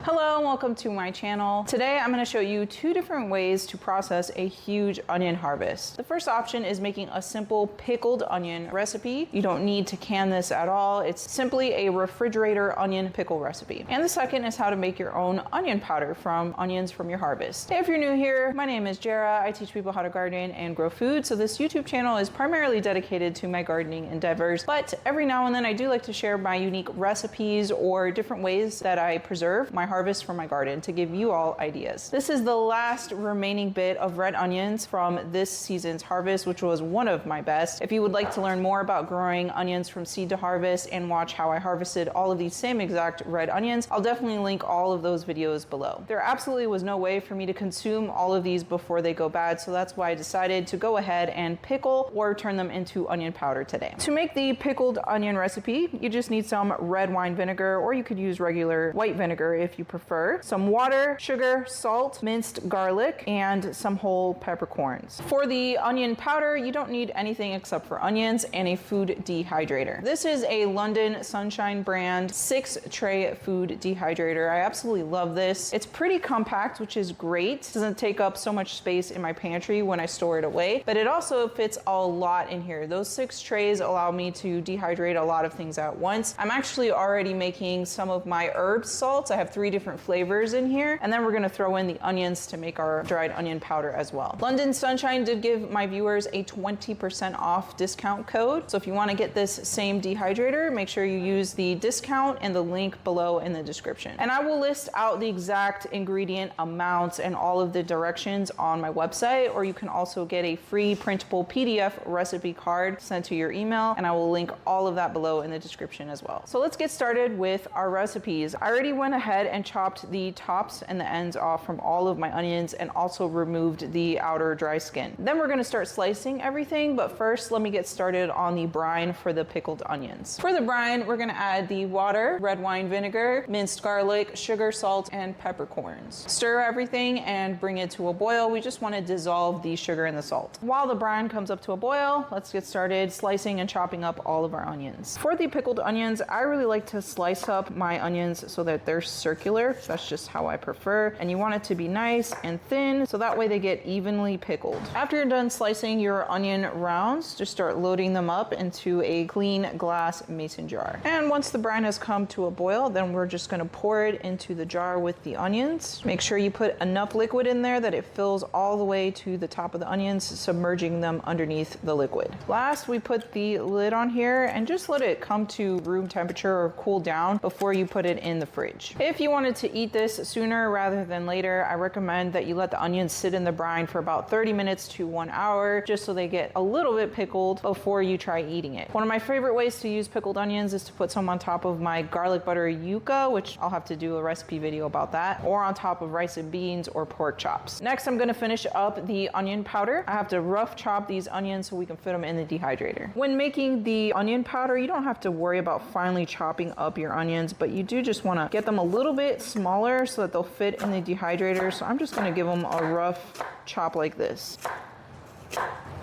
Hello and welcome to my channel. Today I'm going to show you two different ways to process a huge onion harvest. The first option is making a simple pickled onion recipe. You don't need to can this at all. It's simply a refrigerator onion pickle recipe. And the second is how to make your own onion powder from onions from your harvest. Hey, if you're new here, my name is Jara. I teach people how to garden and grow food. So this YouTube channel is primarily dedicated to my gardening endeavors, but every now and then I do like to share my unique recipes or different ways that I preserve my harvest from my garden to give you all ideas. This is the last remaining bit of red onions from this season's harvest, which was one of my best. If you would like to learn more about growing onions from seed to harvest and watch how I harvested all of these same exact red onions, I'll definitely link all of those videos below. There absolutely was no way for me to consume all of these before they go bad, so that's why I decided to go ahead and pickle or turn them into onion powder today. To make the pickled onion recipe, you just need some red wine vinegar, or you could use regular white vinegar if you prefer, some water, sugar, salt, minced garlic, and some whole peppercorns. For the onion powder, you don't need anything except for onions and a food dehydrator. This is a London Sunshine brand 6-tray food dehydrator. I absolutely love this. It's pretty compact, which is great. It doesn't take up so much space in my pantry when I store it away, but it also fits a lot in here. Those 6 trays allow me to dehydrate a lot of things at once. I'm actually already making some of my herb salts. I have 3 different flavors in here, and then we're going to throw in the onions to make our dried onion powder as well. London Sunshine did give my viewers a 20% off discount code, so if you want to get this same dehydrator, make sure you use the discount and the link below in the description. And I will list out the exact ingredient amounts and all of the directions on my website, or you can also get a free printable PDF recipe card sent to your email, and I will link all of that below in the description as well. So let's get started with our recipes. I already went ahead and chopped the tops and the ends off from all of my onions and also removed the outer dry skin. Then we're going to start slicing everything, but first let me get started on the brine for the pickled onions. For the brine, we're going to add the water, red wine vinegar, minced garlic, sugar, salt, and peppercorns. Stir everything and bring it to a boil. We just want to dissolve the sugar and the salt. While the brine comes up to a boil, let's get started slicing and chopping up all of our onions. For the pickled onions, I really like to slice up my onions so that they're circular. That's just how I prefer. And you want it to be nice and thin so that way they get evenly pickled. After you're done slicing your onion rounds, just start loading them up into a clean glass mason jar. And once the brine has come to a boil, then we're just going to pour it into the jar with the onions. Make sure you put enough liquid in there that it fills all the way to the top of the onions, submerging them underneath the liquid. Last, we put the lid on here and just let it come to room temperature or cool down before you put it in the fridge. If you wanted to eat this sooner rather than later, I recommend that you let the onions sit in the brine for about 30 minutes to 1 hour, just so they get a little bit pickled before you try eating it. One of my favorite ways to use pickled onions is to put some on top of my garlic butter yuca, which I'll have to do a recipe video about that, or on top of rice and beans or pork chops. Next, I'm going to finish up the onion powder. I have to rough chop these onions so we can fit them in the dehydrator. When making the onion powder, you don't have to worry about finely chopping up your onions, but you do just want to get them a little bit smaller so that they'll fit in the dehydrator. So I'm just going to give them a rough chop like this.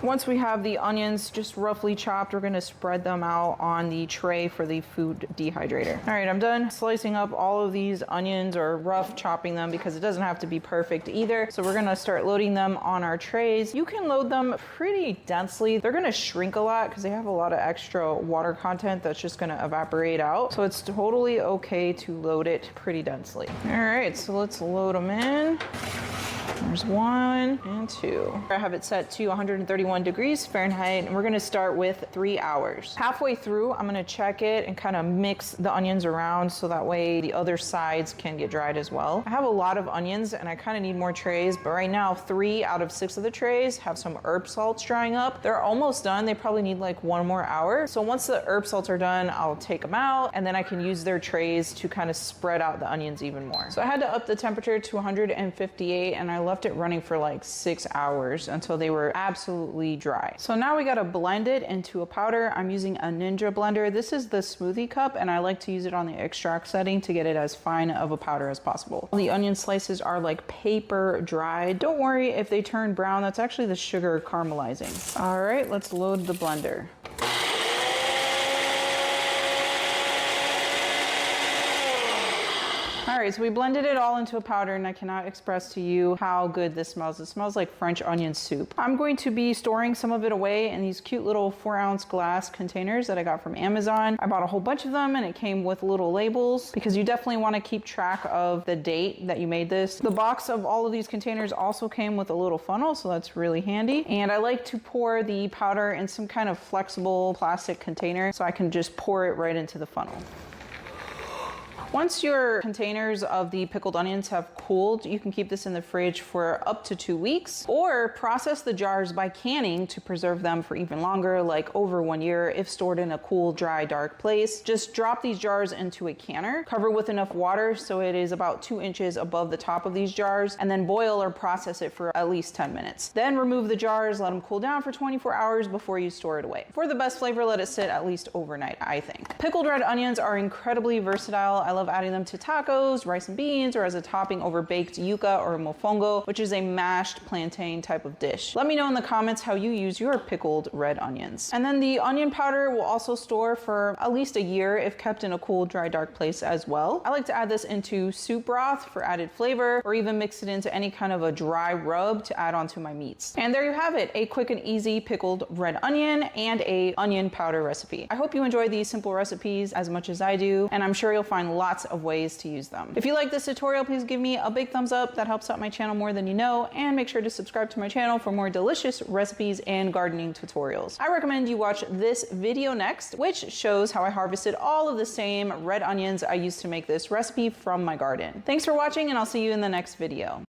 Once we have the onions just roughly chopped, we're going to spread them out on the tray for the food dehydrator. All right, I'm done slicing up all of these onions, or rough chopping them, because it doesn't have to be perfect either. So we're going to start loading them on our trays. You can load them pretty densely. They're going to shrink a lot because they have a lot of extra water content that's just going to evaporate out. So it's totally okay to load it pretty densely. All right, so let's load them in. There's 1 and 2. I have it set to 131 degrees Fahrenheit, and we're going to start with 3 hours. Halfway through, I'm going to check it and kind of mix the onions around so that way the other sides can get dried as well. I have a lot of onions and I kind of need more trays, but right now 3 out of 6 of the trays have some herb salts drying up. They're almost done. They probably need like 1 more hour. So once the herb salts are done, I'll take them out, and then I can use their trays to kind of spread out the onions even more. So I had to up the temperature to 158, and I left it running for like 6 hours until they were absolutely dry. So now we got to blend it into a powder. I'm using a Ninja blender. This is the smoothie cup, and I like to use it on the extract setting to get it as fine of a powder as possible. The onion slices are like paper dry. Don't worry if they turn brown. That's actually the sugar caramelizing. All right, let's load the blender. All right, so we blended it all into a powder, and I cannot express to you how good this smells. It smells like French onion soup. I'm going to be storing some of it away in these cute little 4-ounce glass containers that I got from Amazon. I bought a whole bunch of them, and it came with little labels because you definitely want to keep track of the date that you made this. The box of all of these containers also came with a little funnel, so that's really handy. And I like to pour the powder in some kind of flexible plastic container so I can just pour it right into the funnel. Once your containers of the pickled onions have cooled, you can keep this in the fridge for up to 2 weeks, or process the jars by canning to preserve them for even longer, like over 1 year if stored in a cool, dry, dark place. Just drop these jars into a canner, cover with enough water so it is about 2 inches above the top of these jars, and then boil or process it for at least 10 minutes. Then remove the jars, let them cool down for 24 hours before you store it away. For the best flavor, let it sit at least overnight, I think. Pickled red onions are incredibly versatile. I love adding them to tacos, rice and beans, or as a topping over baked yuca or mofongo, which is a mashed plantain type of dish. Let me know in the comments how you use your pickled red onions. And then the onion powder will also store for at least a year if kept in a cool, dry, dark place as well. I like to add this into soup broth for added flavor, or even mix it into any kind of a dry rub to add onto my meats. And there you have it, a quick and easy pickled red onion and a onion powder recipe. I hope you enjoy these simple recipes as much as I do, and I'm sure you'll find lots of ways to use them. If you like this tutorial, please give me a big thumbs up. That helps out my channel more than you know, and make sure to subscribe to my channel for more delicious recipes and gardening tutorials. I recommend you watch this video next, which shows how I harvested all of the same red onions I used to make this recipe from my garden. Thanks for watching, and I'll see you in the next video.